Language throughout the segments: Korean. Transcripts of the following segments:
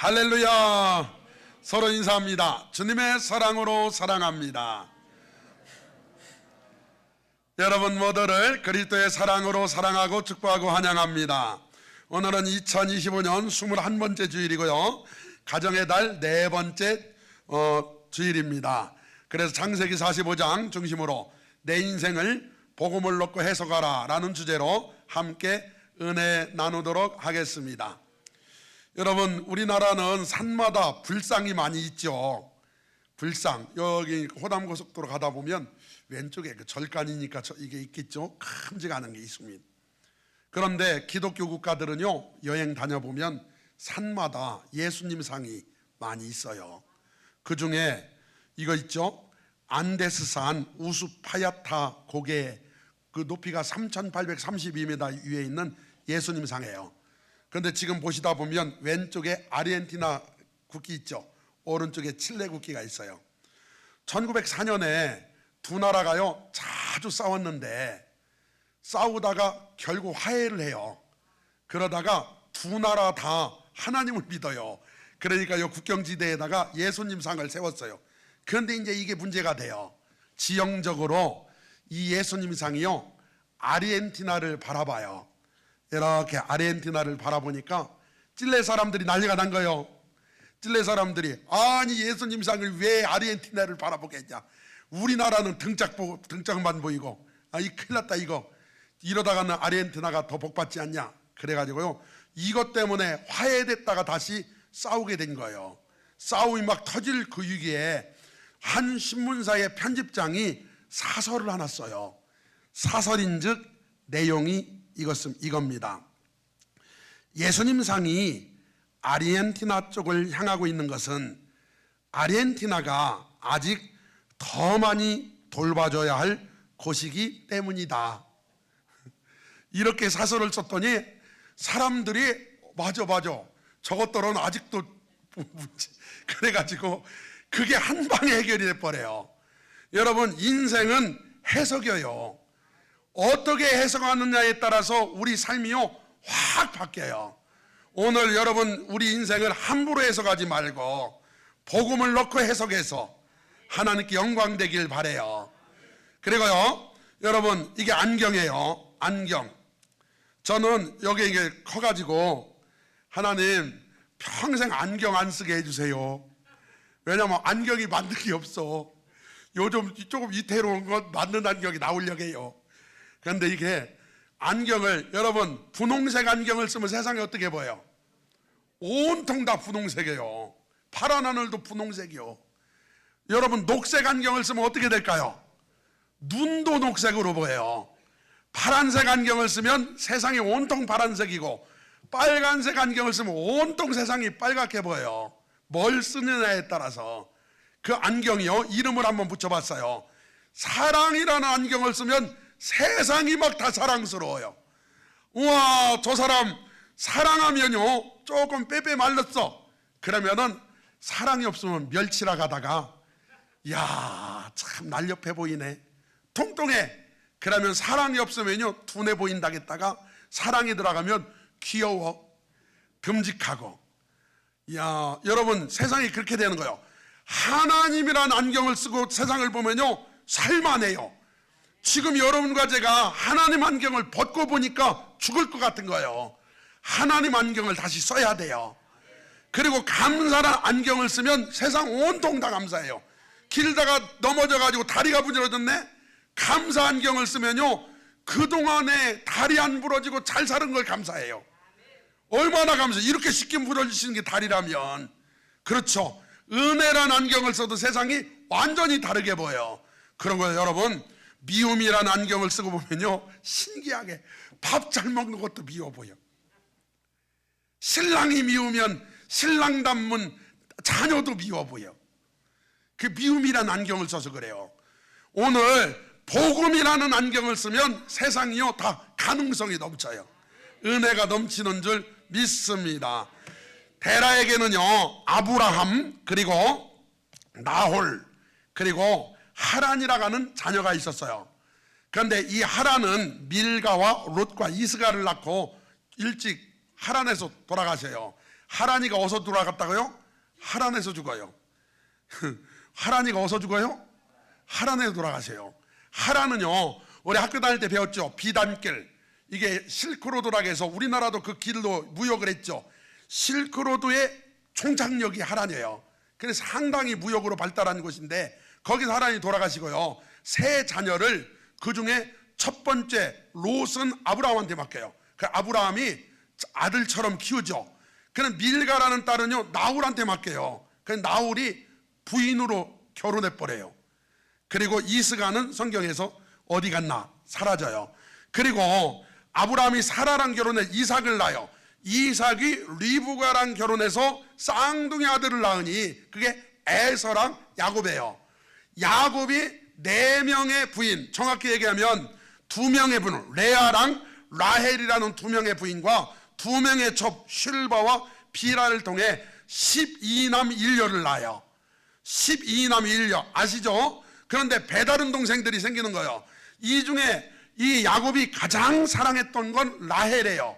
할렐루야. 서로 인사합니다. 주님의 사랑으로 사랑합니다. 여러분 모두를 그리스도의 사랑으로 사랑하고 축복하고 환영합니다. 오늘은 2025년 21번째 주일이고요, 가정의 달 4번째 주일입니다. 그래서 창세기 45장 중심으로 내 인생을 복음을 놓고 해석하라 라는 주제로 함께 은혜 나누도록 하겠습니다. 여러분, 우리나라는 산마다 불상이 많이 있죠. 불상, 여기 호담고속도로 가다 보면 왼쪽에 그 절간이니까 이게 있겠죠. 큼직한 게 있습니다. 그런데 기독교 국가들은요, 여행 다녀보면 산마다 예수님 상이 많이 있어요. 그 중에 이거 있죠. 안데스산 우수파야타 고개, 그 높이가 3832m 위에 있는 예수님 상이에요. 그런데 지금 보시다 보면 왼쪽에 아르헨티나 국기 있죠. 오른쪽에 칠레 국기가 있어요. 1904년에 두 나라가요 자주 싸웠는데 싸우다가 결국 화해를 해요. 그러다가 두 나라 다 하나님을 믿어요. 그러니까 이 국경지대에다가 예수님 상을 세웠어요. 그런데 이제 이게 문제가 돼요. 지형적으로 이 예수님 상이요 아르헨티나를 바라봐요. 이렇게 아르헨티나를 바라보니까 칠레 사람들이 난리가 난 거예요. 칠레 사람들이 아니 예수님 상을 왜 아르헨티나를 바라보겠냐, 우리나라는 등짝만 보이고 이 큰일 났다 이거, 이러다가는 아르헨티나가 더 복받지 않냐. 그래가지고요 이것 때문에 화해됐다가 다시 싸우게 된 거예요. 싸움이 막 터질 그 위기에 한 신문사의 편집장이 사설을 하나 써요. 사설인즉 내용이 이겁니다. 예수님 상이 아르헨티나 쪽을 향하고 있는 것은 아르헨티나가 아직 더 많이 돌봐줘야 할 곳이기 때문이다. 이렇게 사설을 썼더니 사람들이 맞아 저것들은 아직도 그래가지고 그게 한 방에 해결이 돼버려요. 여러분, 인생은 해석이에요. 어떻게 해석하느냐에 따라서 우리 삶이요 확 바뀌어요. 오늘 여러분, 우리 인생을 함부로 해석하지 말고 복음을 넣고 해석해서 하나님께 영광 되길 바라요. 그리고요 여러분, 이게 안경이에요. 안경. 저는 여기 이게 커가지고 하나님 평생 안경 안 쓰게 해주세요. 왜냐면 안경이 맞는 게 없어. 요즘 조금 이태로운 것 맞는 안경이 나오려고 해요. 그런데 이게 안경을, 여러분 분홍색 안경을 쓰면 세상이 어떻게 보여요? 온통 다 분홍색이에요. 파란 하늘도 분홍색이요. 여러분 녹색 안경을 쓰면 어떻게 될까요? 눈도 녹색으로 보여요. 파란색 안경을 쓰면 세상이 온통 파란색이고, 빨간색 안경을 쓰면 온통 세상이 빨갛게 보여요. 뭘 쓰느냐에 따라서. 그 안경이요 이름을 한번 붙여봤어요. 사랑이라는 안경을 쓰면 세상이 막 다 사랑스러워요. 우와, 저 사람 사랑하면요 조금 빼빼 말랐어. 그러면은 사랑이 없으면 멸치라 가다가 야 참 날렵해 보이네, 통통해. 그러면 사랑이 없으면요 둔해 보인다겠다가 사랑이 들어가면 귀여워, 듬직하고. 야, 여러분 세상이 그렇게 되는 거예요. 하나님이라는 안경을 쓰고 세상을 보면요 살만해요. 지금 여러분과 제가 하나님 안경을 벗고 보니까 죽을 것 같은 거예요. 하나님 안경을 다시 써야 돼요. 그리고 감사란 안경을 쓰면 세상 온통 다 감사해요. 길다가 넘어져가지고 다리가 부러졌네, 감사 안경을 쓰면요 그동안에 다리 안 부러지고 잘 사는 걸 감사해요. 얼마나 감사해요. 이렇게 쉽게 부러지시는 게 다리라면. 그렇죠. 은혜란 안경을 써도 세상이 완전히 다르게 보여요. 그런 거예요. 여러분, 미움이라는 안경을 쓰고 보면요 신기하게 밥 잘 먹는 것도 미워 보여. 신랑이 미우면 신랑 닮은 자녀도 미워 보여. 그 미움이라는 안경을 써서 그래요. 오늘 복음이라는 안경을 쓰면 세상이요 다 가능성이 넘쳐요. 은혜가 넘치는 줄 믿습니다. 데라에게는요 아브라함, 그리고 나홀, 그리고 하란이라고 하는 자녀가 있었어요. 그런데 이 하란은 밀가와 롯과 이스가를 낳고 일찍 하란에서 돌아가세요. 하란이가 어디서 돌아갔다고요? 하란에서 죽어요. 하란이가 어디서 죽어요? 하란에서 돌아가세요. 하란은요, 우리 학교 다닐 때 배웠죠. 비단길. 이게 실크로드라고 해서 우리나라도 그 길로 무역을 했죠. 실크로드의 종착역이 하란이에요. 그래서 상당히 무역으로 발달한 곳인데 거기서 하란이 돌아가시고요, 세 자녀를 그 중에 첫 번째 롯은 아브라함한테 맡겨요. 그 아브라함이 아들처럼 키우죠. 그는 밀가라는 딸은요 나홀한테 맡겨요. 그 나홀이 부인으로 결혼해 버려요. 그리고 이스가는 성경에서 어디 갔나 사라져요. 그리고 아브라함이 사라랑 결혼해 이삭을 낳아요. 이삭이 리브가랑 결혼해서 쌍둥이 아들을 낳으니 그게 에서랑 야곱이에요. 야곱이 4명의 부인, 정확히 얘기하면 2명의 부인, 레아랑 라헬이라는 2명의 부인과 2명의 첩 슐바와 비라를 통해 12남 1녀를 낳아요. 12남 1녀 아시죠? 그런데 배다른 동생들이 생기는 거예요. 이 중에 이 야곱이 가장 사랑했던 건 라헬이에요.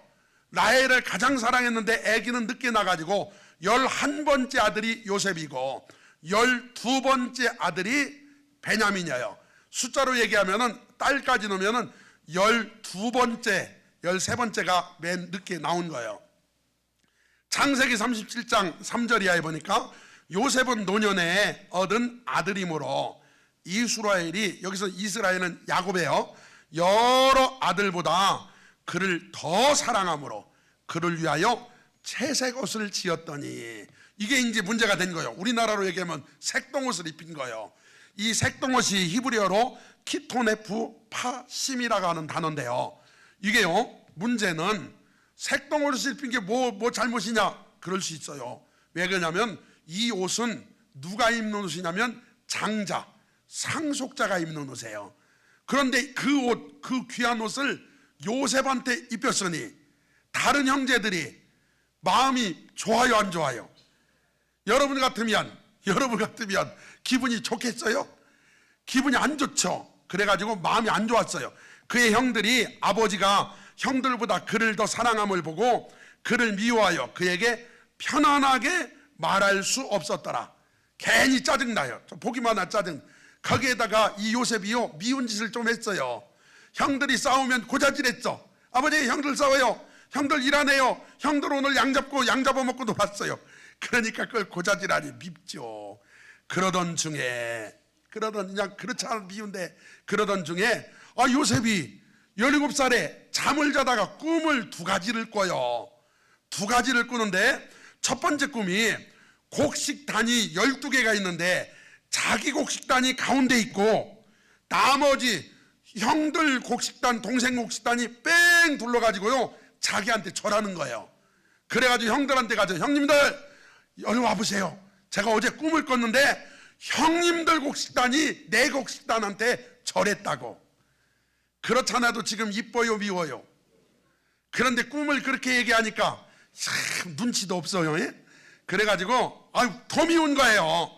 라헬을 가장 사랑했는데 아기는 늦게 나가지고 11번째 아들이 요셉이고 12번째 아들이 베냐민이에요. 숫자로 얘기하면은 딸까지 넣으면은 12번째, 13번째가 맨 늦게 나온 거예요. 창세기 37장 3절 이하에 보니까 요셉은 노년에 얻은 아들이므로 이스라엘이, 여기서 이스라엘은 야곱이에요, 여러 아들보다 그를 더 사랑함으로 그를 위하여 채색 옷을 지었더니, 이게 이제 문제가 된 거예요. 우리나라로 얘기하면 색동옷을 입힌 거예요. 이 색동옷이 히브리어로 키토네프 파심이라고 하는 단어인데요, 이게요, 문제는 색동옷을 입힌 게 뭐 잘못이냐? 그럴 수 있어요. 왜 그러냐면 이 옷은 누가 입는 옷이냐면 장자, 상속자가 입는 옷이에요. 그런데 그 옷, 그 귀한 옷을 요셉한테 입혔으니 다른 형제들이 마음이 좋아요, 안 좋아요? 여러분 같으면 기분이 좋겠어요? 기분이 안 좋죠. 그래가지고 마음이 안 좋았어요. 그의 형들이, 아버지가 형들보다 그를 더 사랑함을 보고 그를 미워하여 그에게 편안하게 말할 수 없었더라. 괜히 짜증나요. 보기만 하면 짜증. 거기에다가 이 요셉이요, 미운 짓을 좀 했어요. 형들이 싸우면 고자질했죠. 아버지, 형들 싸워요, 형들 일 안 해요, 형들 오늘 양 잡아먹고 놀았어요. 그러니까 그걸 고자질하니 밉죠. 그러던 중에, 그냥 그렇지 않은 미운데, 그러던 중에 요셉이 17살에 잠을 자다가 꿈을 2가지를 꿔요. 2가지를 꾸는데 첫 번째 꿈이 곡식단이 12개가 있는데 자기 곡식단이 가운데 있고 나머지 형들 곡식단, 동생 곡식단이 뺑 둘러가지고요 자기한테 절하는 거예요. 그래가지고 형들한테 가서, 형님들 여기 와보세요, 제가 어제 꿈을 꿨는데 형님들 곡식단이 내 곡식단한테 절했다고. 그렇잖아도 지금 이뻐요, 미워요? 그런데 꿈을 그렇게 얘기하니까 참 눈치도 없어요. 그래가지고 더 미운 거예요.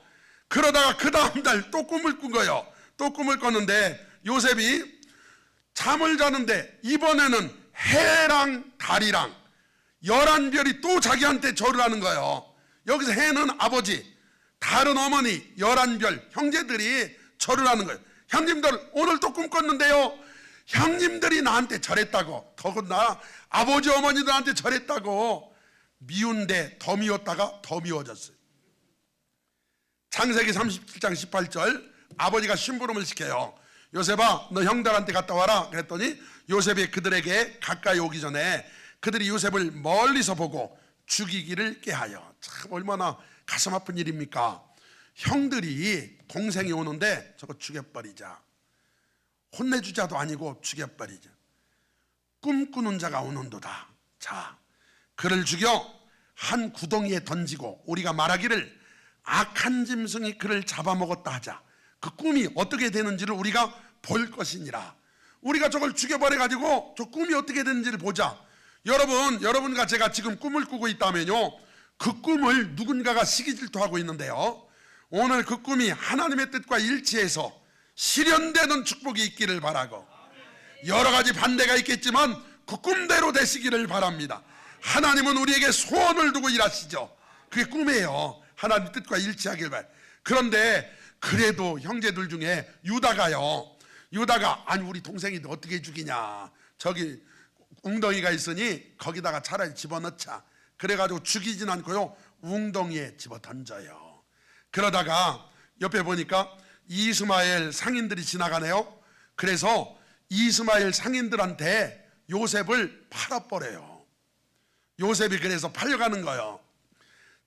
그러다가 그 다음날 또 꿈을 꾼 거예요. 또 꿈을 꿨는데 요셉이 잠을 자는데 이번에는 해랑 달이랑 11별이 또 자기한테 절을 하는 거예요. 여기서 해는 아버지, 달은 어머니, 11별 형제들이 절을 하는 거예요. 형님들 오늘 또 꿈 꿨는데요, 형님들이 나한테 절했다고. 더군다나 아버지 어머니도 나한테 절했다고. 미운데 더 미웠다가 더 미워졌어요. 창세기 37장 18절, 아버지가 심부름을 시켜요. 요셉아, 너 형들한테 갔다 와라. 그랬더니 요셉이 그들에게 가까이 오기 전에 그들이 요셉을 멀리서 보고 죽이기를 꾀하여. 참 얼마나 가슴 아픈 일입니까? 형들이, 동생이 오는데 저거 죽여버리자. 혼내주자도 아니고 죽여버리자. 꿈꾸는 자가 오는도다. 자, 그를 죽여 한 구덩이에 던지고 우리가 말하기를 악한 짐승이 그를 잡아먹었다 하자. 그 꿈이 어떻게 되는지를 우리가 볼 것이니라. 우리가 저걸 죽여버려가지고 저 꿈이 어떻게 되는지를 보자. 여러분과 제가 지금 꿈을 꾸고 있다면요, 그 꿈을 누군가가 시기질투하고 있는데요, 오늘 그 꿈이 하나님의 뜻과 일치해서 실현되는 축복이 있기를 바라고, 여러 가지 반대가 있겠지만 그 꿈대로 되시기를 바랍니다. 하나님은 우리에게 소원을 두고 일하시죠. 그게 꿈이에요. 하나님 뜻과 일치하길 바래. 그런데 그래도 형제들 중에 유다가 아니 우리 동생인데 어떻게 죽이냐, 저기 웅덩이가 있으니 거기다가 차라리 집어넣자. 그래가지고 죽이진 않고요, 웅덩이에 집어 던져요. 그러다가 옆에 보니까 이스마엘 상인들이 지나가네요. 그래서 이스마엘 상인들한테 요셉을 팔아버려요. 요셉이 그래서 팔려가는 거예요.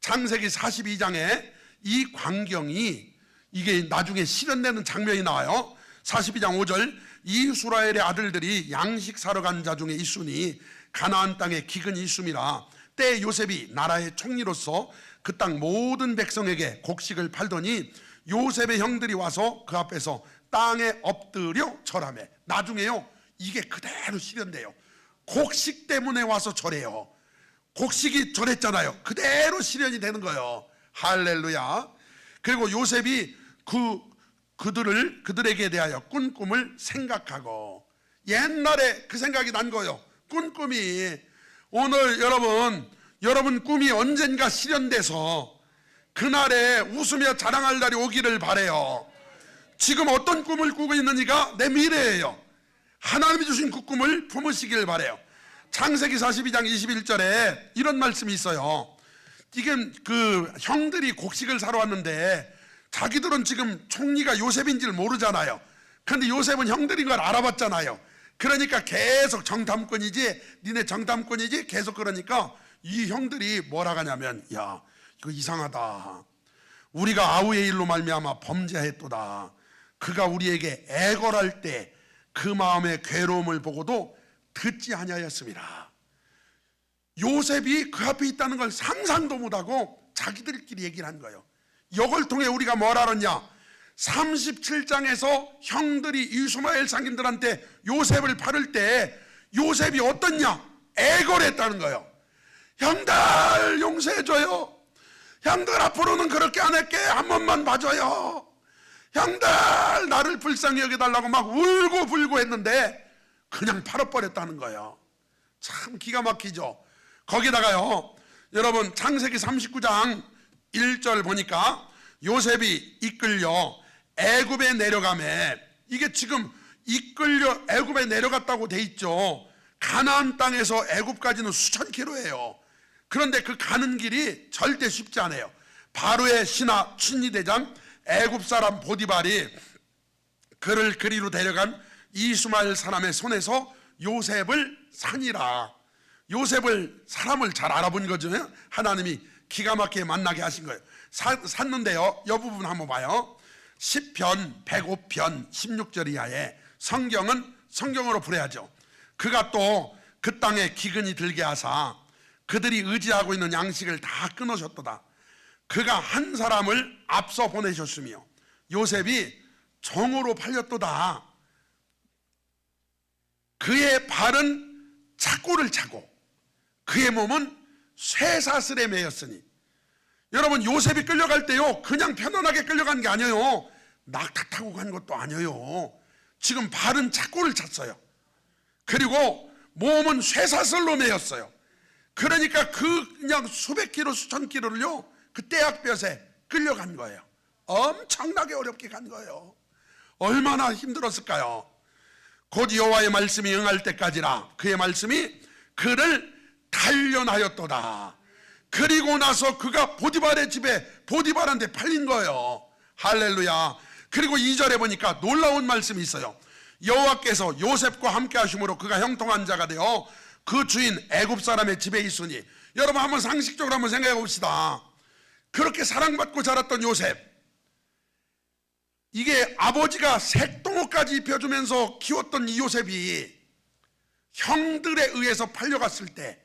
창세기 42장에 이 광경이 이게 나중에 실현되는 장면이 나와요. 42장 5절, 이스라엘의 아들들이 양식 사러 간 자 중에 있으니 가나안 땅에 기근이 있음이라. 때 요셉이 나라의 총리로서 그 땅 모든 백성에게 곡식을 팔더니 요셉의 형들이 와서 그 앞에서 땅에 엎드려 절하매. 나중에요, 이게 그대로 실현돼요. 곡식 때문에 와서 절해요. 곡식이 절했잖아요. 그대로 실현이 되는 거예요. 할렐루야. 그리고 요셉이 그들에게 대하여 꾼 꿈을 생각하고, 옛날에 그 생각이 난 거예요. 꾼 꿈이. 오늘 여러분 꿈이 언젠가 실현돼서 그날에 웃으며 자랑할 날이 오기를 바래요. 지금 어떤 꿈을 꾸고 있느니가 내 미래예요. 하나님이 주신 그 꿈을 품으시길 바래요. 창세기 42장 21절에 이런 말씀이 있어요. 이게 그 형들이 곡식을 사러 왔는데 자기들은 지금 총리가 요셉인지를 모르잖아요. 그런데 요셉은 형들인 걸 알아봤잖아요. 그러니까 계속 정탐꾼이지, 니네 정탐꾼이지, 계속. 그러니까 이 형들이 뭐라 하냐면, 야, 이거 이상하다. 우리가 아우의 일로 말미암아 범죄했도다. 그가 우리에게 애걸할 때 그 마음의 괴로움을 보고도 듣지 아니하였습니다. 요셉이 그 앞에 있다는 걸 상상도 못하고 자기들끼리 얘기를 한 거예요. 이걸 통해 우리가 뭘 알았냐? 37장에서 형들이 이스마엘 상인들한테 요셉을 팔을 때 요셉이 어떻냐? 애걸했다는 거예요. 형들 용서해줘요. 형들 앞으로는 그렇게 안 할게. 한 번만 봐줘요. 형들 나를 불쌍히 여겨달라고 막 울고 불고 했는데 그냥 팔아버렸다는 거예요. 참 기가 막히죠. 거기다가요, 여러분 창세기 39장 1절 보니까 요셉이 이끌려 애굽에 내려가매. 이게 지금 이끌려 애굽에 내려갔다고 돼 있죠. 가나안 땅에서 애굽까지는 수천 킬로예요. 그런데 그 가는 길이 절대 쉽지 않아요. 바로의 신하 친위대장 애굽 사람 보디발이 그를 그리로 데려간 이스마엘 사람의 손에서 요셉을 산이라. 요셉을, 사람을 잘 알아본 거죠. 하나님이 기가 막히게 만나게 하신 거예요. 샀는데요, 이 부분 한번 봐요. 10편 105편 16절 이하에 성경으로 풀어야죠. 그가 또 그 땅에 기근이 들게 하사 그들이 의지하고 있는 양식을 다 끊으셨도다. 그가 한 사람을 앞서 보내셨으며 요셉이 종으로 팔렸도다. 그의 발은 착고를 차고 그의 몸은 쇠사슬에 매였으니. 여러분, 요셉이 끌려갈 때요, 그냥 편안하게 끌려간 게 아니에요. 낙타 타고 간 것도 아니에요. 지금 발은 착고를 찼어요. 그리고 몸은 쇠사슬로 매였어요. 그러니까 그냥 수백 킬로 수천 킬로를요, 그 떼약볕에 끌려간 거예요. 엄청나게 어렵게 간 거예요. 얼마나 힘들었을까요? 곧 여호와의 말씀이 응할 때까지라 그의 말씀이 그를 단련하였도다. 그리고 나서 그가 보디발의 집에 보디발한테 팔린 거예요. 할렐루야. 그리고 2절에 보니까 놀라운 말씀이 있어요. 여호와께서 요셉과 함께 하심으로 그가 형통한 자가 되어 그 주인 애굽 사람의 집에 있으니. 여러분, 한번 상식적으로 한번 생각해 봅시다. 그렇게 사랑받고 자랐던 요셉, 이게 아버지가 색동옷까지 입혀주면서 키웠던 이 요셉이 형들에 의해서 팔려갔을 때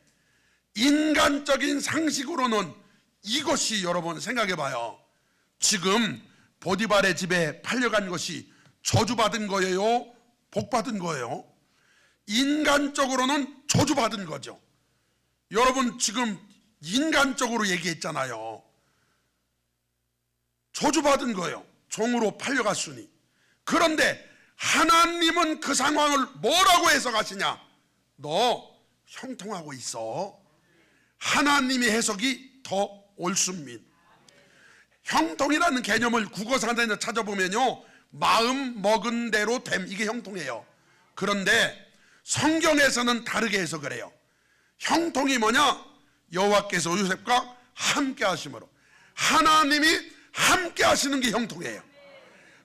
인간적인 상식으로는 이것이, 여러분 생각해 봐요, 지금 보디발의 집에 팔려간 것이 저주받은 거예요? 복받은 거예요? 인간적으로는 저주받은 거죠. 여러분, 지금 인간적으로 얘기했잖아요. 저주받은 거예요. 종으로 팔려갔으니. 그런데 하나님은 그 상황을 뭐라고 해석하시냐? 너 형통하고 있어. 하나님의 해석이 더 옳습니다. 형통이라는 개념을 국어사전에 찾아보면요, 마음 먹은 대로 됨, 이게 형통이에요. 그런데 성경에서는 다르게 해석을 해요. 형통이 뭐냐? 여호와께서 요셉과 함께 하심으로, 하나님이 함께 하시는 게 형통이에요.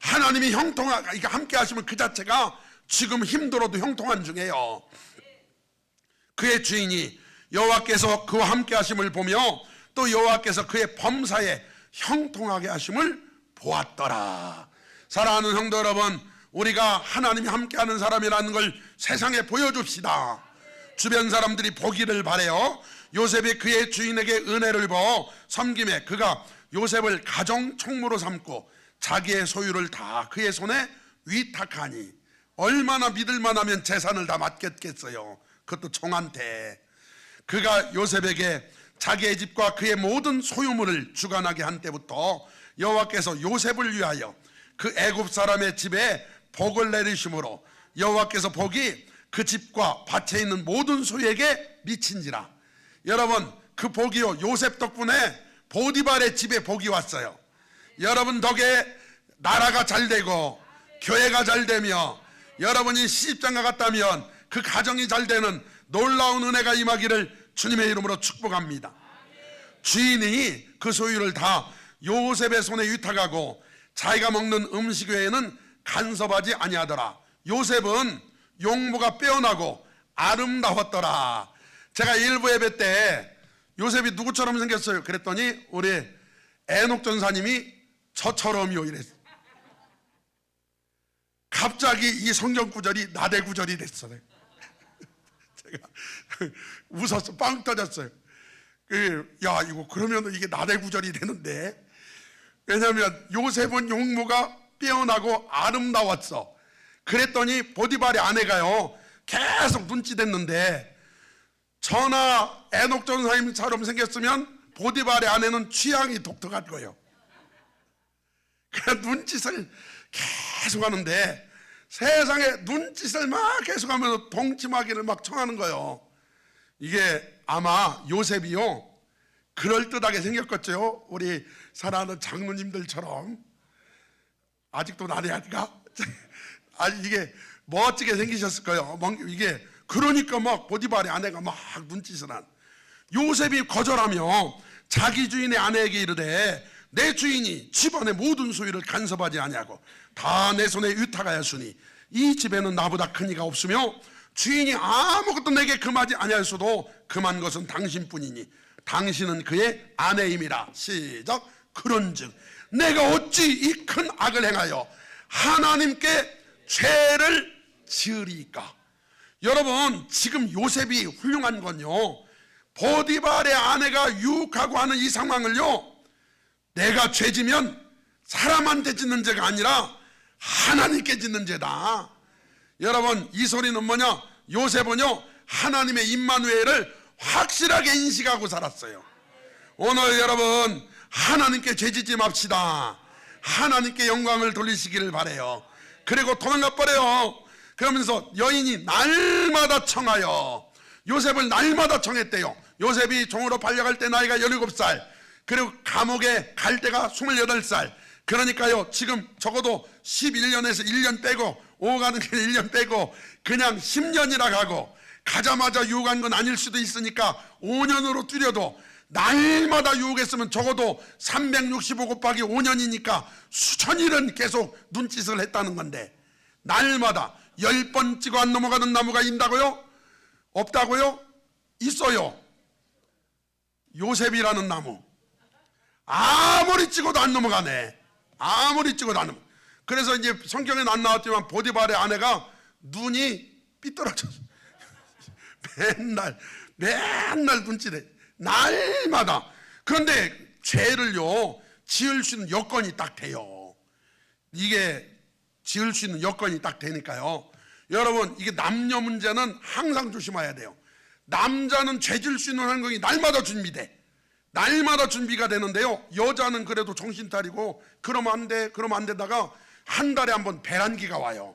하나님이 형통하게 함께 하시면 그 자체가 지금 힘들어도 형통한 중이에요. 그의 주인이 여호와께서 그와 함께 하심을 보며 또 여호와께서 그의 범사에 형통하게 하심을 보았더라. 사랑하는 성도 여러분, 우리가 하나님이 함께하는 사람이라는 걸 세상에 보여줍시다. 주변 사람들이 보기를 바라요. 요셉이 그의 주인에게 은혜를 보어 섬김에 그가 요셉을 가정 총무로 삼고 자기의 소유를 다 그의 손에 위탁하니 얼마나 믿을만하면 재산을 다 맡겼겠어요. 그것도 총한테. 그가 요셉에게 자기의 집과 그의 모든 소유물을 주관하게 한 때부터 여호와께서 요셉을 위하여 그 애굽 사람의 집에 복을 내리심으로 여호와께서 복이 그 집과 밭에 있는 모든 소유에게 미친지라. 여러분, 그 복이요, 요셉 덕분에 보디발의 집에 복이 왔어요. 여러분 덕에 나라가 잘 되고 교회가 잘 되며 여러분이 시집장가 갔다면 그 가정이 잘 되는 놀라운 은혜가 임하기를 주님의 이름으로 축복합니다. 주인이 그 소유를 다 요셉의 손에 위탁하고 자기가 먹는 음식 외에는 간섭하지 아니하더라. 요셉은 용모가 빼어나고 아름다웠더라. 제가 일부 예배 때 요셉이 누구처럼 생겼어요? 그랬더니 우리 에녹 전사님이 저처럼이요 이랬어요. 갑자기 이 성경 구절이 나대 구절이 됐어요. 제가 웃었어, 빵 터졌어요. 야, 이거 그러면 이게 나대 구절이 되는데, 왜냐하면 요셉은 용모가 빼어나고 아름다웠어. 그랬더니 보디발의 아내가요 계속 눈치댔는데, 저나 에녹 전사님처럼 생겼으면 보디발의 아내는 취향이 독특할 거예요. 그냥 눈짓을 계속 하는데 세상에 눈짓을 막 계속하면서 동침하기를 막 청하는 거예요. 이게 아마 요셉이요 그럴듯하게 생겼겠죠. 우리 사랑하는 장로님들처럼. 아직도 나래할까? 아니, 이게 멋지게 생기셨을 거예요. 이게 그러니까 막 보디발의 아내가 막 눈짓을 한. 요셉이 거절하며 자기 주인의 아내에게 이르되 내 주인이 집안의 모든 소유를 간섭하지 아니하고 다 내 손에 위탁하였으니 이 집에는 나보다 큰 이가 없으며 주인이 아무것도 내게 금하지 아니하였어도 금한 것은 당신뿐이니 당신은 그의 아내임이라. 시작. 그런즉 내가 어찌 이 큰 악을 행하여 하나님께 죄를 지으리까. 여러분, 지금 요셉이 훌륭한 건요, 보디발의 아내가 유혹하고 하는 이 상황을요, 내가 죄지면 사람한테 짓는 죄가 아니라 하나님께 짓는 죄다. 여러분, 이 소리는 뭐냐? 요셉은요 하나님의 임마누엘을 확실하게 인식하고 살았어요. 오늘 여러분 하나님께 죄지지 맙시다. 하나님께 영광을 돌리시기를 바라요. 그리고 도망가 버려요. 그러면서 여인이 날마다 청하여 요셉을 날마다 청했대요. 요셉이 종으로 팔려갈 때 나이가 17살, 그리고 감옥에 갈 때가 28살. 그러니까요 지금 적어도 11년에서 1년 빼고 오가는 게 1년 빼고 그냥 10년이라 가고, 가자마자 유혹한 건 아닐 수도 있으니까 5년으로 줄여도 날마다 유혹했으면 적어도 365 곱하기 5년이니까 수천일은 계속 눈짓을 했다는 건데, 날마다 10번 찍어 안 넘어가는 나무가 있다고요? 없다고요? 있어요. 요셉이라는 나무 아무리 찍어도 안 넘어가네. 아무리 찍어도 안 넘어가. 그래서 이제 성경에는 안 나왔지만 보디발의 아내가 눈이 삐뚤어졌어. 맨날 눈치래. 날마다. 그런데 죄를요 지을 수 있는 여건이 딱 돼요. 이게 지을 수 있는 여건이 딱 되니까요. 여러분, 이게 남녀 문제는 항상 조심해야 돼요. 남자는 죄 지을 수 있는 환경이 날마다 준비돼. 날마다 준비가 되는데요, 여자는 그래도 정신 차리고 그러면 안 돼, 그러면 안 되다가 한 달에 한 번 배란기가 와요.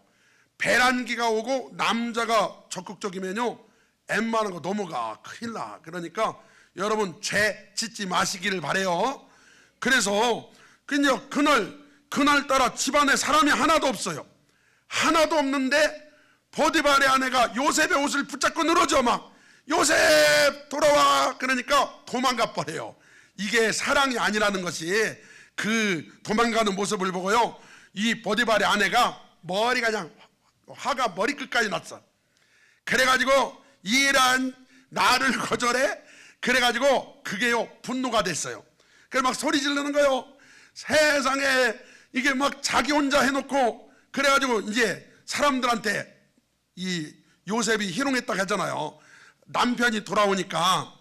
배란기가 오고 남자가 적극적이면요 웬만한 거 넘어가, 큰일 나. 그러니까 여러분 죄 짓지 마시기를 바래요. 그래서 그날따라 집안에 사람이 하나도 없어요. 하나도 없는데 보디발의 아내가 요셉의 옷을 붙잡고 늘어져 막 요셉 돌아와 그러니까 도망가 버려요. 이게 사랑이 아니라는 것이 그 도망가는 모습을 보고요, 이 보디발의 아내가 머리가 그냥 화가 머리끝까지 났어. 그래가지고 이란 나를 거절해? 그래가지고 그게요 분노가 됐어요. 그래 막 소리 지르는 거예요. 세상에 이게 막 자기 혼자 해놓고, 그래가지고 이제 사람들한테 이 요셉이 희롱했다고 하잖아요. 남편이 돌아오니까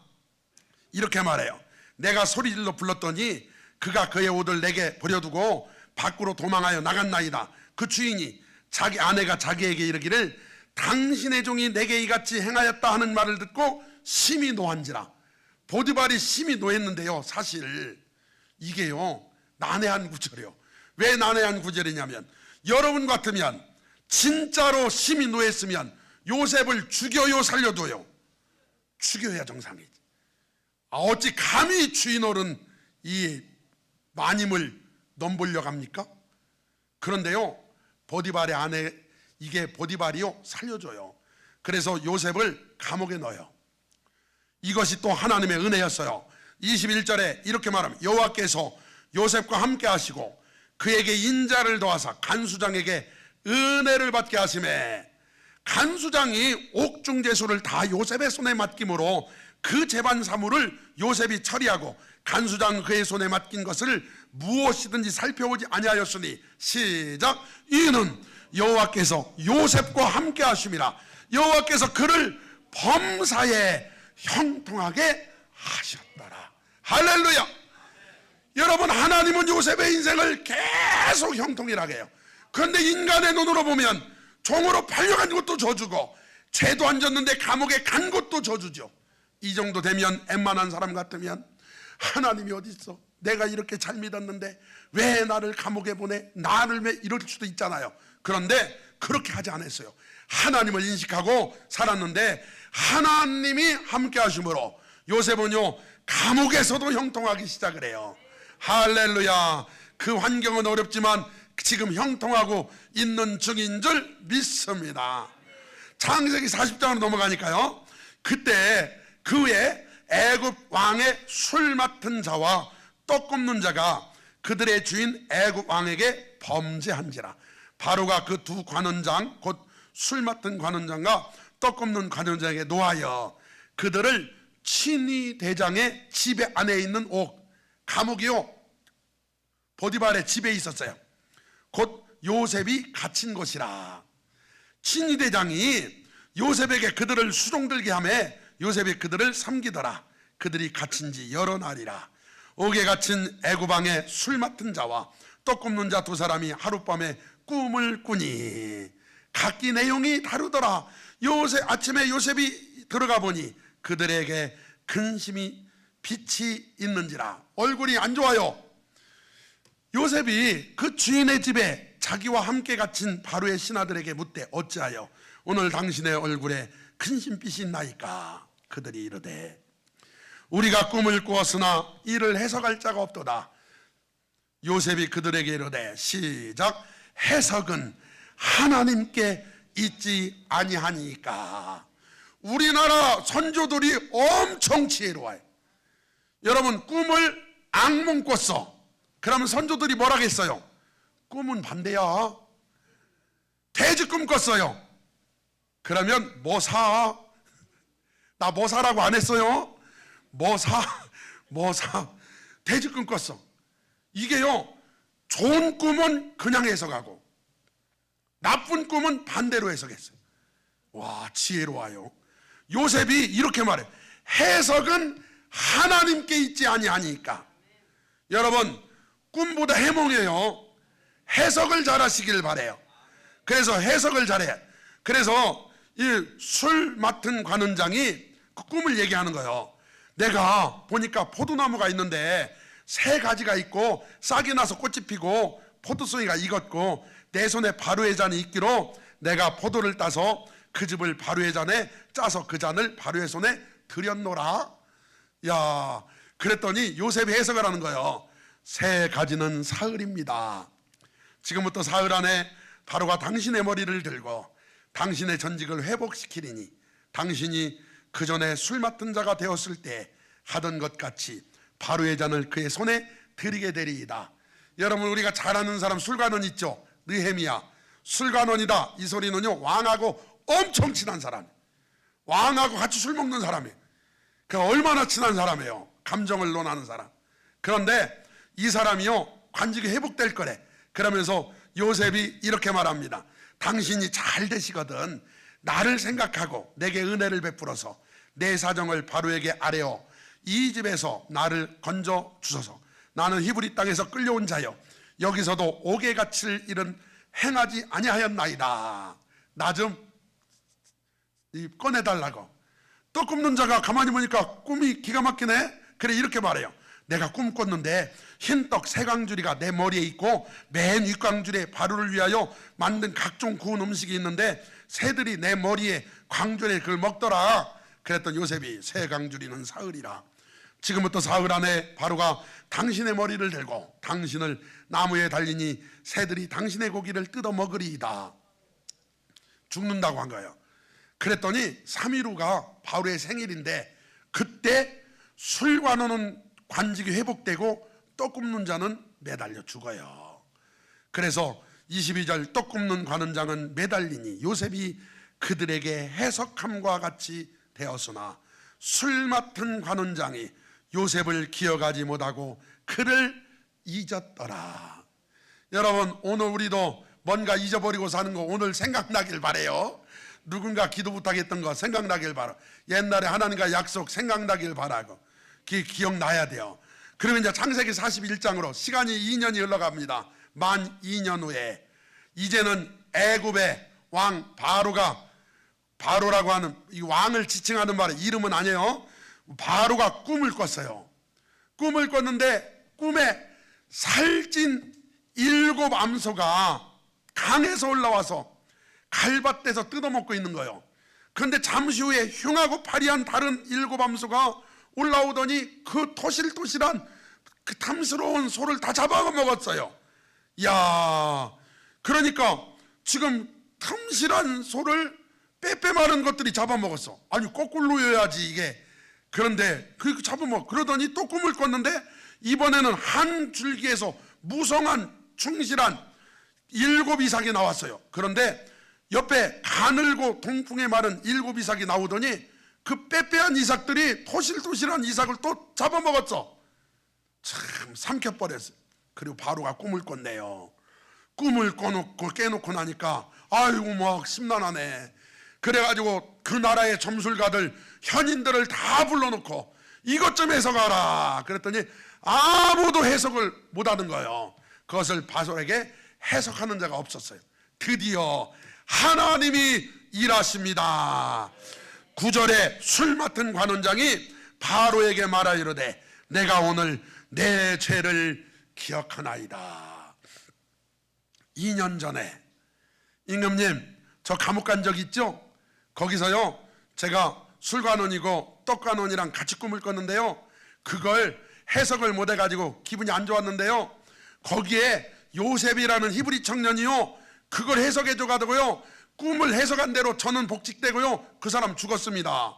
이렇게 말해요. 내가 소리질러 불렀더니 그가 그의 옷을 내게 버려두고 밖으로 도망하여 나갔나이다. 그 주인이 자기 아내가 자기에게 이르기를 당신의 종이 내게 이같이 행하였다 하는 말을 듣고 심히 노한지라. 보디발이 심히 노했는데요, 사실 이게요 난해한 구절이에요. 왜 난해한 구절이냐면, 여러분 같으면 진짜로 심히 노했으면 요셉을 죽여요 살려둬요? 죽여야 정상이지. 어찌 감히 주인어른 이 마님을 넘보려고 합니까? 그런데요 보디발의 아내, 이게 보디발이요 살려줘요. 그래서 요셉을 감옥에 넣어요. 이것이 또 하나님의 은혜였어요. 21절에 이렇게 말합니다. 여호와께서 요셉과 함께 하시고 그에게 인자를 더하사 간수장에게 은혜를 받게 하시매, 간수장이 옥중제수를 다 요셉의 손에 맡김으로 그 재반 사물을 요셉이 처리하고 간수장 그의 손에 맡긴 것을 무엇이든지 살펴보지 아니하였으니, 시작. 이는 여호와께서 요셉과 함께 하심이라. 여호와께서 그를 범사에 형통하게 하셨더라. 할렐루야. 여러분, 하나님은 요셉의 인생을 계속 형통이라게 해요. 그런데 인간의 눈으로 보면 종으로 팔려간 것도 저주고 죄도 안 졌는데 감옥에 간 것도 저주죠. 이 정도 되면 웬만한 사람 같으면 하나님이 어디 있어? 내가 이렇게 잘 믿었는데 왜 나를 감옥에 보내? 나를 왜 이럴 수도 있잖아요. 그런데 그렇게 하지 않았어요. 하나님을 인식하고 살았는데 하나님이 함께 하심으로 요셉은요 감옥에서도 형통하기 시작을 해요. 할렐루야. 그 환경은 어렵지만 지금 형통하고 있는 중인 줄 믿습니다. 창세기 40장으로 넘어가니까요, 그때 그 후에 애굽 왕의 술 맡은 자와 떡 굽는 자가 그들의 주인 애굽 왕에게 범죄한지라. 바로가 그 두 관원장, 곧 술 맡은 관원장과 떡 굽는 관원장에게 노하여 그들을 친위 대장의 집에 안에 있는 옥, 감옥이요 보디발의 집에 있었어요. 곧 요셉이 갇힌 곳이라. 친위 대장이 요셉에게 그들을 수종들게 하매 요셉이 그들을 삼기더라. 그들이 갇힌 지 여러 날이라. 옥에 갇힌 애굽 왕의 술 맡은 자와 떡 굽는 자 두 사람이 하룻밤에 꿈을 꾸니 각기 내용이 다르더라. 아침에 요셉이 들어가 보니 그들에게 근심이 빛이 있는지라. 얼굴이 안 좋아요. 요셉이 그 주인의 집에 자기와 함께 갇힌 바로의 신하들에게 묻되 어찌하여 오늘 당신의 얼굴에 근심빛이 있나이까? 그들이 이르되 우리가 꿈을 꾸었으나 이를 해석할 자가 없도다. 요셉이 그들에게 이르되, 시작. 해석은 하나님께 있지 아니하니까. 우리나라 선조들이 엄청 지혜로워요. 여러분, 꿈을 악몽 꿨어. 그러면 선조들이 뭐라겠어요? 꿈은 반대야. 돼지 꿈 꿨어요. 그러면 뭐 사? 나 뭐 사라고 안 했어요? 뭐 사? 돼지 꿈 꿨어. 이게요, 좋은 꿈은 그냥 해석하고 나쁜 꿈은 반대로 해석했어요. 와, 지혜로워요. 요셉이 이렇게 말해. 해석은 하나님께 있지 아니하니까. 여러분, 꿈보다 해몽이에요. 해석을 잘하시길 바래요. 그래서 해석을 잘해. 그래서 이 술 맡은 관원장이 그 꿈을 얘기하는 거예요. 내가 보니까 포도나무가 있는데 세 가지가 있고 싹이 나서 꽃이 피고 포도송이가 익었고 내 손에 바로의 잔이 있기로 내가 포도를 따서 그 즙을 바로의 잔에 짜서 그 잔을 바로의 손에 들였노라. 야, 그랬더니 요셉이 해석을 하는 거예요. 세 가지는 사흘입니다. 지금부터 사흘 안에 바로가 당신의 머리를 들고 당신의 전직을 회복시키리니 당신이 그 전에 술 맡은 자가 되었을 때 하던 것 같이 바로의 잔을 그의 손에 드리게 되리이다. 여러분, 우리가 잘 아는 사람 술관원 있죠? 느헤미야. 술관원이다. 이 소리는요, 왕하고 엄청 친한 사람, 왕하고 같이 술 먹는 사람이에요. 그 얼마나 친한 사람이에요. 감정을 논하는 사람. 그런데 이 사람이요, 관직이 회복될 거래. 그러면서 요셉이 이렇게 말합니다. 당신이 잘 되시거든 나를 생각하고 내게 은혜를 베풀어서 내 사정을 바로에게 아뢰어 이 집에서 나를 건져 주소서. 나는 히브리 땅에서 끌려온 자여 여기서도 옥에 갇힐 일은 행하지 아니하였나이다. 나 좀 꺼내달라고. 떡 굽는 자가 가만히 보니까 꿈이 기가 막히네. 그래, 이렇게 말해요. 내가 꿈 꿨는데 흰떡 세 강줄이가 내 머리에 있고 맨 윗강줄에 바로를 위하여 만든 각종 구운 음식이 있는데 새들이 내 머리에 광줄에 그걸 먹더라. 그랬더니 요셉이 세 강줄이는 사흘이라. 지금부터 사흘 안에 바로가 당신의 머리를 들고 당신을 나무에 달리니 새들이 당신의 고기를 뜯어 먹으리이다. 죽는다고 한 거예요. 그랬더니 3일 후가 바로의 생일인데 그때 술관원은 관직이 회복되고 떡 굽는 자는 매달려 죽어요. 그래서 22절 떡 굽는 관원장은 매달리니 요셉이 그들에게 해석함과 같이 되었으나 술 맡은 관원장이 요셉을 기억하지 못하고 그를 잊었더라. 여러분, 오늘 우리도 뭔가 잊어버리고 사는 거 오늘 생각나길 바라요. 누군가 기도 부탁했던 거 생각나길 바라. 옛날에 하나님과 약속 생각나길 바라고. 기억나야 돼요. 그러면 이제 창세기 41장으로 시간이 2년이 흘러갑니다. 만 2년 후에 이제는 애굽의 왕 바로라고 하는 이 왕을 지칭하는 말의 이름은 아니에요. 바로가 꿈을 꿨어요. 꿈을 꿨는데 꿈에 살찐 7 암소가 강에서 올라와서 갈밭에서 뜯어먹고 있는 거예요. 그런데 잠시 후에 흉하고 파리한 다른 7 암소가 올라오더니 그 토실토실한 그 탐스러운 소를 다 잡아먹었어요. 야, 그러니까 지금 탐실한 소를 빼빼 마른 것들이 잡아먹었어. 아니, 거꾸로 해야지 이게. 그런데 그 잡아먹어. 그러더니 또 꿈을 꿨는데 이번에는 한 줄기에서 무성한 충실한 7 이삭이 나왔어요. 그런데 옆에 가늘고 동풍에 마른 7 이삭이 나오더니 그 빼빼한 이삭들이 토실토실한 이삭을 또 잡아먹었어. 참 삼켜버렸어요. 그리고 바로가 꿈을 꿨네요. 꿈을 깨놓고 나니까 아이고 막 심란하네. 그래가지고 그 나라의 점술가들 현인들을 다 불러놓고 이것 좀 해석하라 그랬더니 아무도 해석을 못하는 거예요. 그것을 바로에게 해석하는 자가 없었어요. 드디어 하나님이 일하십니다. 9절에 술 맡은 관원장이 바로에게 말하 이르되 내가 오늘 내 죄를 기억하나이다. 2년 전에 임금님 저 감옥 간 적 있죠? 거기서요 제가 술관원이고 떡관원이랑 같이 꿈을 꿨는데요 그걸 해석을 못해가지고 기분이 안 좋았는데요 거기에 요셉이라는 히브리 청년이요 그걸 해석해줘가지고요 꿈을 해석한 대로 저는 복직되고요 그 사람 죽었습니다.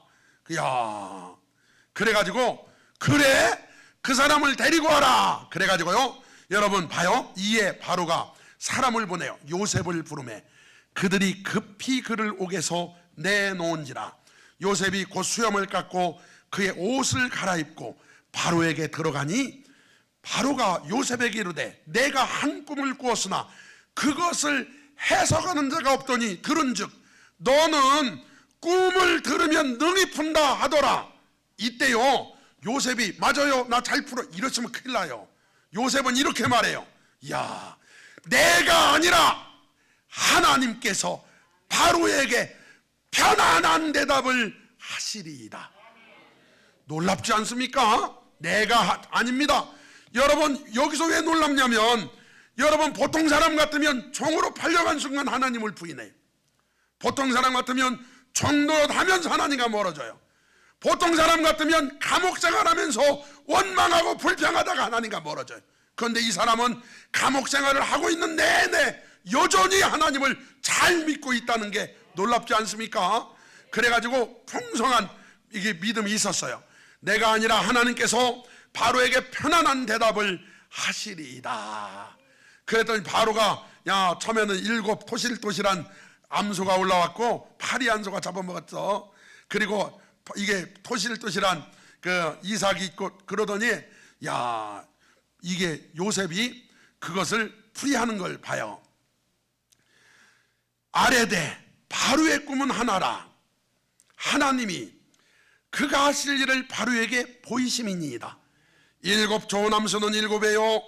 야, 그래가지고 그래 그 사람을 데리고 와라 그래가지고요 여러분 봐요. 이에 바로가 사람을 보내요. 요셉을 부르매 그들이 급히 그를 옥에서 내놓은지라. 요셉이 곧 수염을 깎고 그의 옷을 갈아입고 바로에게 들어가니 바로가 요셉에게 이르되 내가 한 꿈을 꾸었으나 그것을 해석하는 자가 없더니 들은즉 너는 꿈을 들으면 능히 푼다 하더라. 이때요 요셉이 맞아요 나 잘 풀어 이랬으면 큰일 나요. 요셉은 이렇게 말해요. 야, 내가 아니라 하나님께서 바로에게 편안한 대답을 하시리이다. 놀랍지 않습니까? 내가 아닙니다. 여러분 여기서 왜 놀랍냐면 여러분 보통 사람 같으면 종으로 팔려간 순간 하나님을 부인해요. 보통 사람 같으면 종노릇 하면서 하나님과 멀어져요. 보통 사람 같으면 감옥 생활하면서 원망하고 불평하다가 하나님과 멀어져요. 그런데 이 사람은 감옥 생활을 하고 있는 내내 여전히 하나님을 잘 믿고 있다는 게 놀랍지 않습니까? 그래가지고 풍성한 이게 믿음이 있었어요. 내가 아니라 하나님께서 바로에게 편안한 대답을 하시리이다. 그랬더니 바로가 처음에는 7 토실토실한 암소가 올라왔고 파리 한 소가 잡아먹었어. 그리고 이게 토실토실한 그 이삭이 있고 그러더니 이게 요셉이 그것을 풀이하는 걸 봐요. 아뢰되 바로의 꿈은 하나라. 하나님이 그가 하실 일을 바로에게 보이심이니이다. 7 좋은 암소는 7회요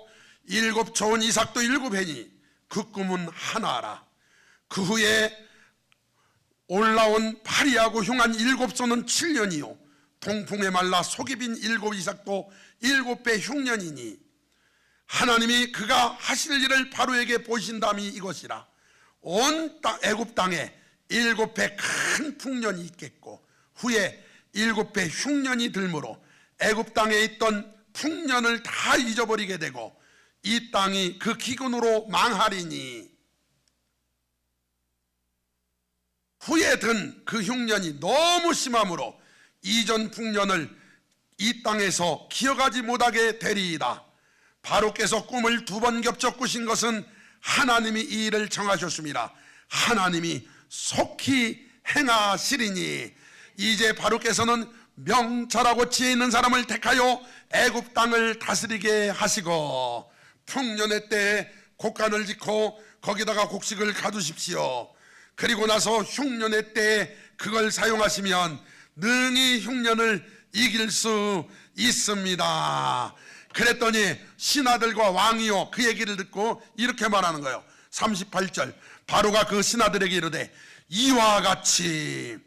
7 좋은 이삭도 7회니 그 꿈은 하나라. 그 후에 올라온 파리하고 흉한 7소는 7년이요 동풍에 말라 속이 빈 7 이삭도 7배 흉년이니 하나님이 그가 하실 일을 바로에게 보이신다음이 이것이라. 온 애굽 땅에 7배 큰 풍년이 있겠고 후에 7배 흉년이 들므로 애굽 땅에 있던 풍년을 다 잊어버리게 되고 이 땅이 그 기근으로 망하리니 후에 든 그 흉년이 너무 심함으로 이전 풍년을 이 땅에서 기억하지 못하게 되리이다. 바로께서 꿈을 2번 겹쳐 꾸신 것은 하나님이 이 일을 정하셨습니다. 하나님이 속히 행하시리니 이제 바로께서는 명철하고 지혜 있는 사람을 택하여 애굽 땅을 다스리게 하시고 풍년의 때에 곡간을 짓고 거기다가 곡식을 가두십시오. 그리고 나서 흉년의 때에 그걸 사용하시면 능히 흉년을 이길 수 있습니다. 그랬더니 신하들과 왕이요 그 얘기를 듣고 이렇게 말하는 거예요. 38절 바로가 그 신하들에게 이르되 이와 같이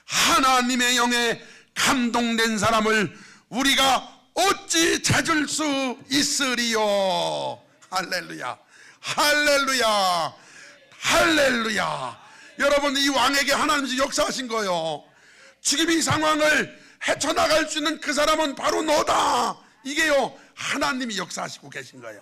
하나님의 영에 감동된 사람을 우리가 어찌 찾을 수 있으리요. 할렐루야 할렐루야 할렐루야. 여러분 이 왕에게 하나님이 역사하신 거예요. 지금 이 상황을 헤쳐나갈 수 있는 그 사람은 바로 너다. 이게요 하나님이 역사하시고 계신 거예요.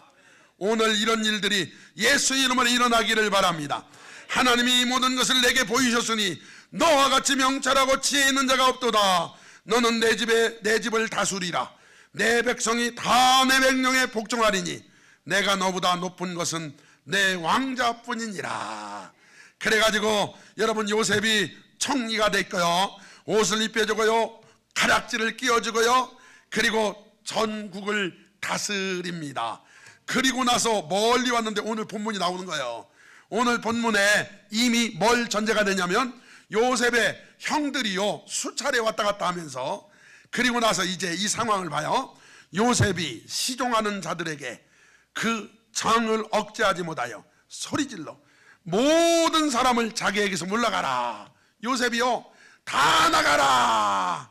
오늘 이런 일들이 예수의 이름으로 일어나기를 바랍니다. 하나님이 이 모든 것을 내게 보이셨으니 너와 같이 명철하고 지혜 있는 자가 없도다. 너는 내 집을 다스리라. 내 백성이 다 내 명령에 복종하리니 내가 너보다 높은 것은 내 왕자뿐이니라. 그래가지고 여러분 요셉이 청리가 됐고요 옷을 입혀주고요 가락지를 끼워주고요 그리고 전국을 다스립니다. 그리고 나서 멀리 왔는데 오늘 본문이 나오는 거예요. 오늘 본문에 이미 뭘 전제가 되냐면 요셉의 형들이요 수차례 왔다 갔다 하면서 그리고 나서 이제 이 상황을 봐요. 요셉이 시종하는 자들에게 그 정을 억제하지 못하여 소리질러 모든 사람을 자기에게서 물러가라. 요셉이요 다 나가라.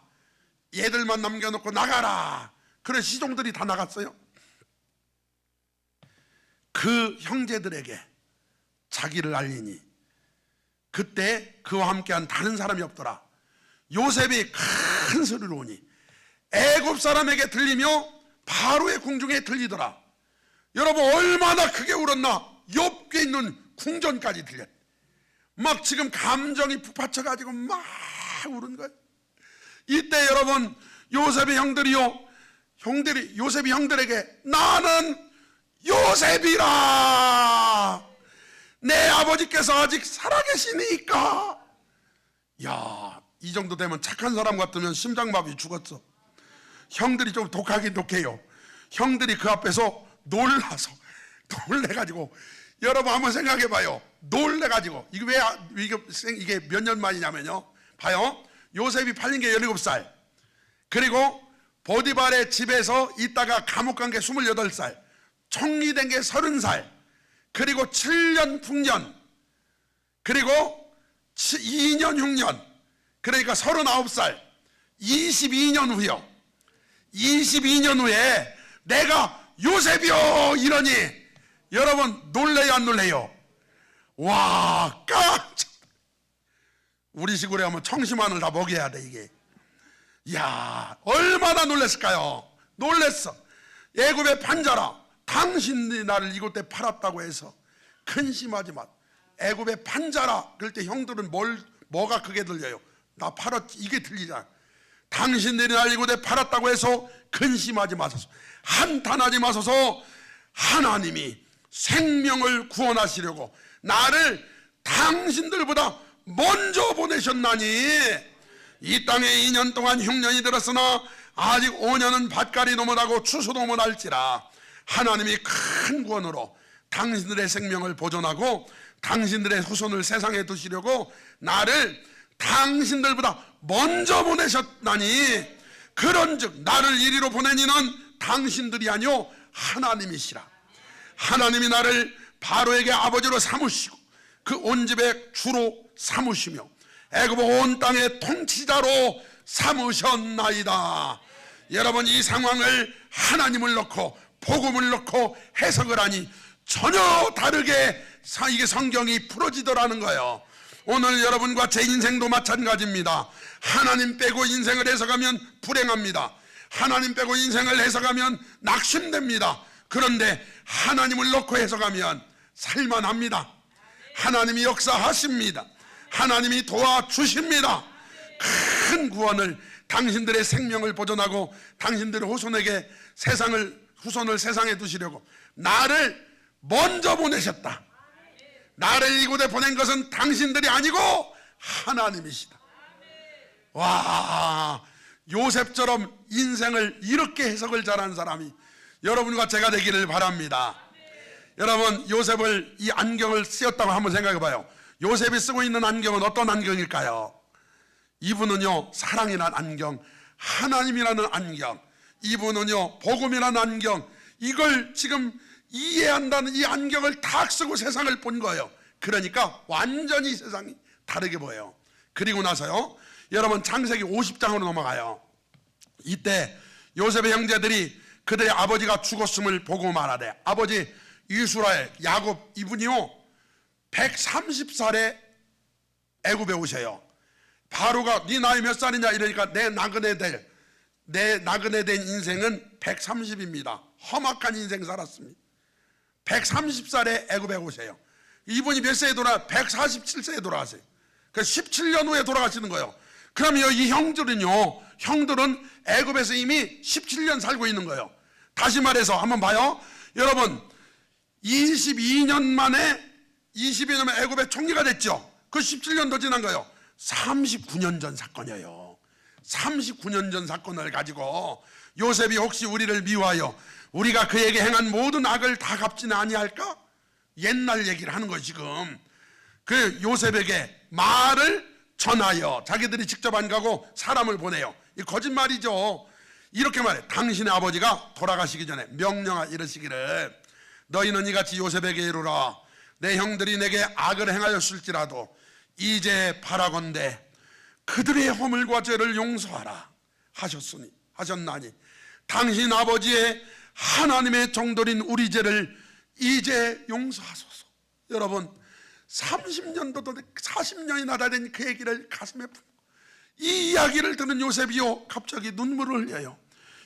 얘들만 남겨놓고 나가라. 그래 시종들이 다 나갔어요. 그 형제들에게 자기를 알리니 그때 그와 함께한 다른 사람이 없더라. 요셉이 큰 소리로 오니 애굽 사람에게 들리며 바로의 궁중에 들리더라. 여러분 얼마나 크게 울었나. 옆에 있는 궁전까지 들렸. 막 지금 감정이 북받쳐가지고 막 우는 거예요. 이때 여러분 요셉의 요셉이 형들에게 나는 요셉이라. 내 아버지께서 아직 살아계시니까. 야, 이 정도 되면 착한 사람 같으면 심장마비 죽었어. 형들이 좀 독하긴 독해요. 형들이 그 앞에서 놀래가지고 여러분 한번 생각해봐요. 놀래가지고 이게 몇 년 만이냐면요 봐요. 요셉이 팔린 게 17살 그리고 보디발의 집에서 있다가 감옥 간 게 28살 총리된 게 30살 그리고 7년 풍년 그리고 2년 흉년 그러니까 39살 22년 후요 22년 후에 내가 요셉이요 이러니 여러분 놀래요 안 놀래요? 와 깜짝. 우리 시골에 하면 청심환을 다 먹여야 돼. 이게 야, 얼마나 놀랐을까요? 놀랬어. 애굽의 판자라, 당신들이 나를 이곳에 팔았다고 해서 근심하지 마. 애굽의 판자라 그럴 때 형들은 뭐가 크게 들려요? 나 팔았지, 이게 들리잖아. 당신들이 나를 이곳에 팔았다고 해서 근심하지 마소서, 한탄하지 마소서. 하나님이 생명을 구원하시려고 나를 당신들보다 먼저 보내셨나니, 이 땅에 2년 동안 흉년이 들었으나 아직 5년은 밭갈이 노못하고 추수도 못할지라 하나님이 큰 구원으로 당신들의 생명을 보존하고 당신들의 후손을 세상에 두시려고 나를 당신들보다 먼저 보내셨나니, 그런즉 나를 이리로 보낸 이는 당신들이 아니요 하나님이시라. 하나님이 나를 바로에게 아버지로 삼으시고 그 온 집의 주로 삼으시며 애굽 온 땅의 통치자로 삼으셨나이다. 여러분, 이 상황을 하나님을 넣고 복음을 넣고 해석을 하니 전혀 다르게 이게 성경이 풀어지더라는 거예요. 오늘 여러분과 제 인생도 마찬가지입니다. 하나님 빼고 인생을 해석하면 불행합니다. 하나님 빼고 인생을 해석하면 낙심됩니다. 그런데 하나님을 넣고 해석하면 살만합니다. 하나님이 역사하십니다. 하나님이 도와주십니다. 큰 구원을, 당신들의 생명을 보존하고 당신들의 후손에게 후손을 세상에 두시려고 나를 먼저 보내셨다. 나를 이곳에 보낸 것은 당신들이 아니고 하나님이시다. 와, 요셉처럼 인생을 이렇게 해석을 잘한 사람이 여러분과 제가 되기를 바랍니다. 여러분, 요셉을, 이 안경을 쓰였다고 한번 생각해 봐요. 요셉이 쓰고 있는 안경은 어떤 안경일까요? 이분은요, 사랑이라는 안경, 하나님이라는 안경, 이분은요, 복음이라는 안경, 이걸 지금 이해한다는 이 안경을 다 쓰고 세상을 본 거예요. 그러니까 완전히 세상이 다르게 보여요. 그리고 나서요, 여러분 창세기 50장으로 넘어가요. 이때 요셉의 형제들이 그들의 아버지가 죽었음을 보고 말하되, 아버지 이스라엘 야곱 이분이요 130살에 애굽에 오셔요. 바로가 네 나이 몇 살이냐 이러니까 내 나그네 된 인생은 130입니다. 험악한 인생 살았습니다. 130살에 애굽에 오세요. 이분이 몇 세에 147세에 돌아가세요. 그 17년 후에 돌아가시는 거예요. 그러면 이 형들은 애굽에서 이미 17년 살고 있는 거예요. 다시 말해서 한번 봐요. 여러분, 22년 만에 애굽의 총리가 됐죠. 그 17년 더 지난 거예요. 39년 전 사건이에요. 39년 전 사건을 가지고 요셉이 혹시 우리를 미워하여 우리가 그에게 행한 모든 악을 다 갚지는 아니할까? 옛날 얘기를 하는 거예요. 지금 그 요셉에게 말을 전하여, 자기들이 직접 안 가고 사람을 보내요. 이 거짓말이죠. 이렇게 말해, 당신의 아버지가 돌아가시기 전에 명령하 이르시기를, 너희는 이같이 요셉에게 이르라. 내 형들이 내게 악을 행하였을지라도 이제 바라건대 그들의 허물과 죄를 용서하라 하셨나니 당신 아버지의 하나님의 종들인 우리 죄를 이제 용서하소서. 여러분, 30년도 40년이나 다 된 그 얘기를 가슴에 품고 이 이야기를 들은 요셉이요 갑자기 눈물을 흘려요.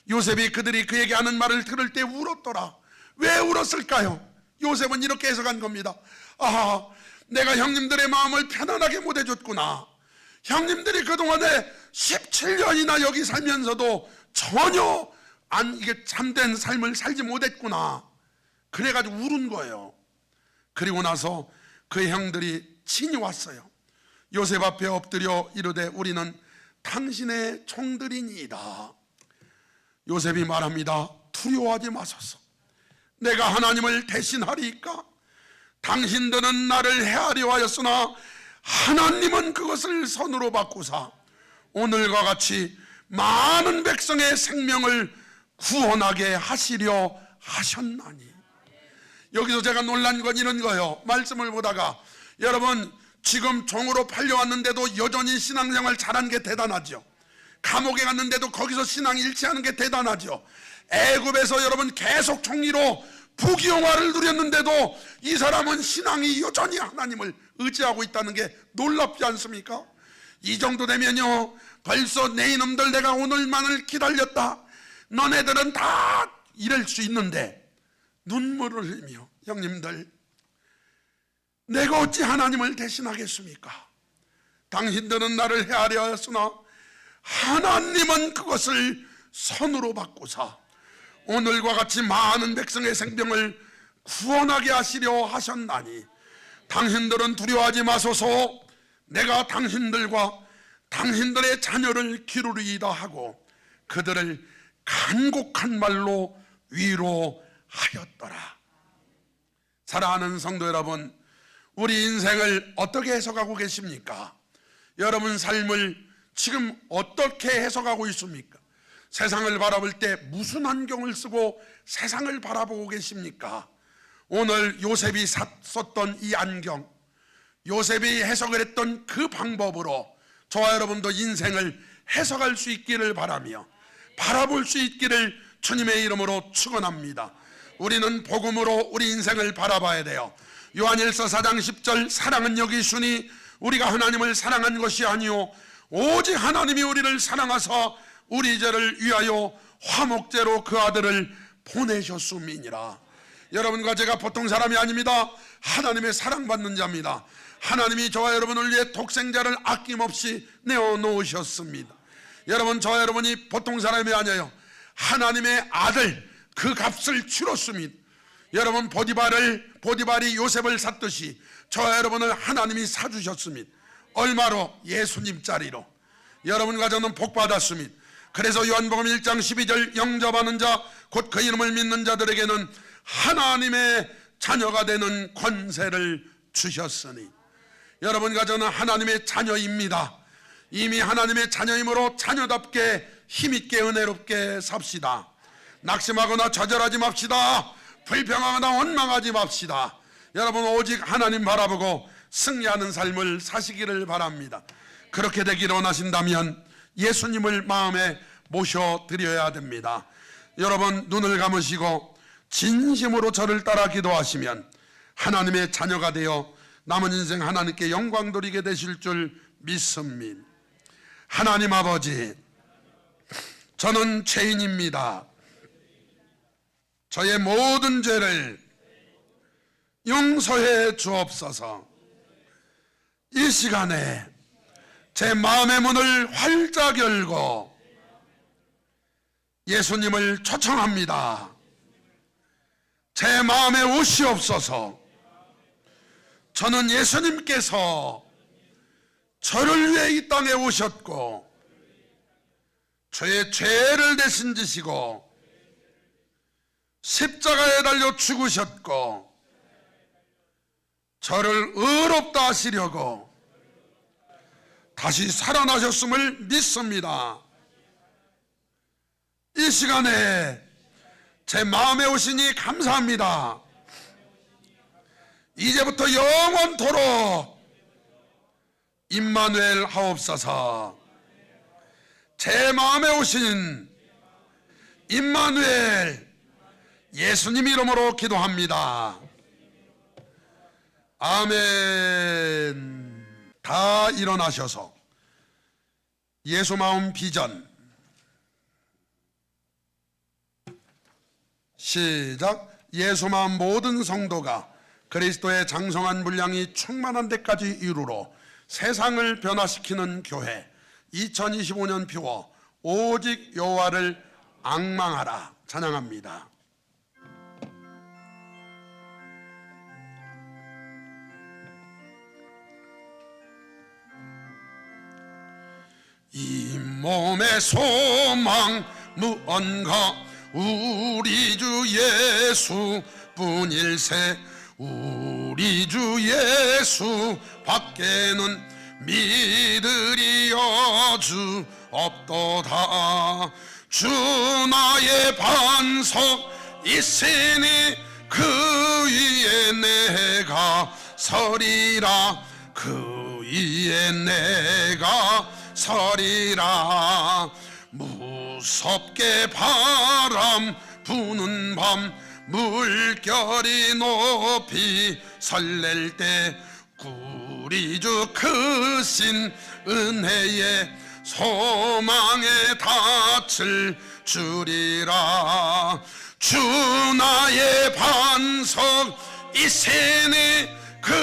요셉이 그들이 그에게 하는 말을 들을 때 울었더라. 왜 울었을까요? 요셉은 이렇게 해석한 겁니다. 아, 내가 형님들의 마음을 편안하게 못 해줬구나. 형님들이 그동안에 17년이나 여기 살면서도 전혀 이게 참된 삶을 살지 못했구나. 그래가지고 울은 거예요. 그리고 나서 그 형들이 친히 왔어요. 요셉 앞에 엎드려 이르되 우리는 당신의 종들이니이다. 요셉이 말합니다. 두려워하지 마소서. 내가 하나님을 대신하리이까? 당신들은 나를 해하려 하였으나 하나님은 그것을 선으로 바꾸사 오늘과 같이 많은 백성의 생명을 구원하게 하시려 하셨나니. 여기서 제가 놀란 건 이런 거예요. 말씀을 보다가, 여러분, 지금 종으로 팔려왔는데도 여전히 신앙생활 잘한 게 대단하죠. 감옥에 갔는데도 거기서 신앙 일치하는 게 대단하죠. 애굽에서 여러분 계속 총리로 부귀영화를 누렸는데도 이 사람은 신앙이 여전히 하나님을 의지하고 있다는 게 놀랍지 않습니까? 이 정도 되면요 벌써 내 이놈들 내가 오늘만을 기다렸다, 너네들은 다 이럴 수 있는데 눈물을 흘리며, 형님들 내가 어찌 하나님을 대신하겠습니까? 당신들은 나를 헤아려 하였으나 하나님은 그것을 선으로 바꾸사 오늘과 같이 많은 백성의 생명을 구원하게 하시려 하셨나니 당신들은 두려워하지 마소서. 내가 당신들과 당신들의 자녀를 기르리이다 하고 그들을 간곡한 말로 위로하였더라. 사랑하는 성도 여러분, 우리 인생을 어떻게 해석하고 계십니까? 여러분 삶을 지금 어떻게 해석하고 있습니까? 세상을 바라볼 때 무슨 안경을 쓰고 세상을 바라보고 계십니까? 오늘 요셉이 썼던 이 안경, 요셉이 해석을 했던 그 방법으로 저와 여러분도 인생을 해석할 수 있기를 바라며 바라볼 수 있기를 주님의 이름으로 축원합니다. 우리는 복음으로 우리 인생을 바라봐야 돼요. 요한일서 4장 10절, 사랑은 여기 있으니 우리가 하나님을 사랑한 것이 아니요 오직 하나님이 우리를 사랑하사 우리 죄를 위하여 화목제로 그 아들을 보내셨음이니라. 여러분과 제가 보통 사람이 아닙니다. 하나님의 사랑받는 자입니다. 하나님이 저와 여러분을 위해 독생자를 아낌없이 내어놓으셨습니다. 여러분, 저와 여러분이 보통 사람이 아니에요. 하나님의 아들, 그 값을 치렀습니다. 여러분, 보디발이 요셉을 샀듯이 저와 여러분을 하나님이 사주셨습니다. 얼마로? 예수님짜리로. 여러분과 저는 복받았습니다. 그래서 요한복음 1장 12절, 영접하는 자 곧 그 이름을 믿는 자들에게는 하나님의 자녀가 되는 권세를 주셨으니, 여러분과 저는 하나님의 자녀입니다. 이미 하나님의 자녀이므로 자녀답게 힘있게 은혜롭게 삽시다. 낙심하거나 좌절하지 맙시다. 불평하거나 원망하지 맙시다. 여러분, 오직 하나님 바라보고 승리하는 삶을 사시기를 바랍니다. 그렇게 되기를 원하신다면 예수님을 마음에 모셔드려야 됩니다. 여러분, 눈을 감으시고 진심으로 저를 따라 기도하시면 하나님의 자녀가 되어 남은 인생 하나님께 영광 돌리게 되실 줄 믿습니다. 하나님 아버지, 저는 죄인입니다. 저의 모든 죄를 용서해 주옵소서. 이 시간에 제 마음의 문을 활짝 열고 예수님을 초청합니다. 제 마음에 오시옵소서. 저는 예수님께서 저를 위해 이 땅에 오셨고 저의 죄를 대신 지시고 십자가에 달려 죽으셨고 저를 의롭다 하시려고 다시 살아나셨음을 믿습니다. 이 시간에 제 마음에 오시니 감사합니다. 이제부터 영원토록 임마누엘 하옵소서. 제 마음에 오신 임마누엘 예수님 이름으로 기도합니다. 아멘. 다 일어나셔서 예수 마음 비전 시작. 예수 마음 모든 성도가 그리스도의 장성한 분량이 충만한 데까지 이루러 세상을 변화시키는 교회 2025년 표어 오직 여호와를 앙망하라 찬양합니다. 이 몸의 소망 무언가 우리 주 예수 뿐일세. 우리 주 예수 밖에는 믿으리여 주 없도다. 주 나의 반석 있으니 그 위에 내가 서리라. 그 위에 내가 서리라. 무섭게 바람 부는 밤 물결이 높이 설렐 때 우리 주 크신 은혜에 소망에 닿을 주리라. 주 나의 반석 이세니 그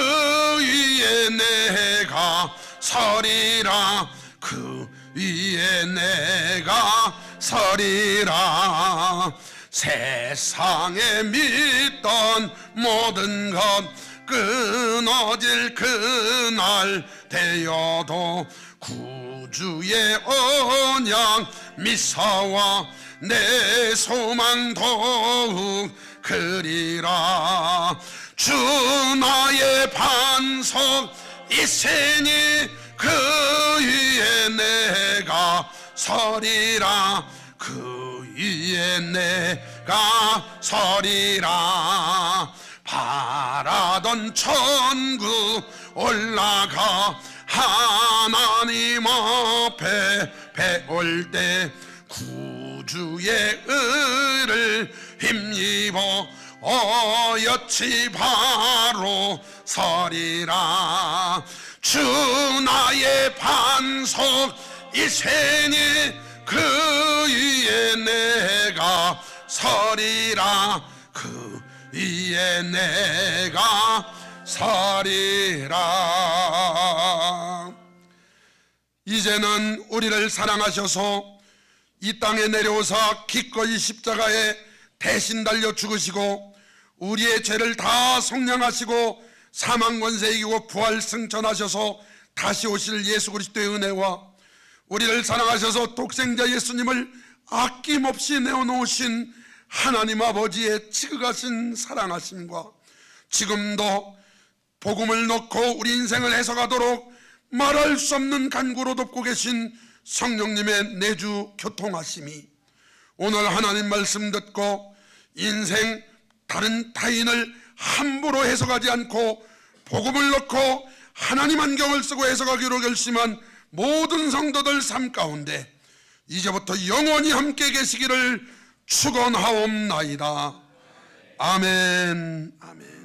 위에 내가 서리라. 그 위에 내가 서리라. 세상에 믿던 모든 것 끊어질 그날 되어도 구주의 언약 미사와 내 소망 더욱 크리라. 주 나의 반석 이세니 그 위에 내가 서리라. 그 위에 내가 서리라. 바라던 천국 올라가 하나님 앞에 배울 때 구주의 의를 힘입어 어여치 바로 서리라. 주 나의 반석 이세니 그 위에 내가 서리라. 그 위에 내가 서리라. 이제는 우리를 사랑하셔서 이 땅에 내려오사 기꺼이 십자가에 대신 달려 죽으시고 우리의 죄를 다 속량하시고 사망 권세 이기고 부활 승천하셔서 다시 오실 예수 그리스도의 은혜와 우리를 사랑하셔서 독생자 예수님을 아낌없이 내어놓으신 하나님 아버지의 지극하신 사랑하심과 지금도 복음을 놓고 우리 인생을 해석하도록 말할 수 없는 간구로 돕고 계신 성령님의 내주 교통하심이 오늘 하나님 말씀 듣고 인생 다른 타인을 함부로 해석하지 않고 복음을 놓고 하나님 안경을 쓰고 해석하기로 결심한 모든 성도들 삶 가운데 이제부터 영원히 함께 계시기를 축원하옵나이다. 아멘. 아멘.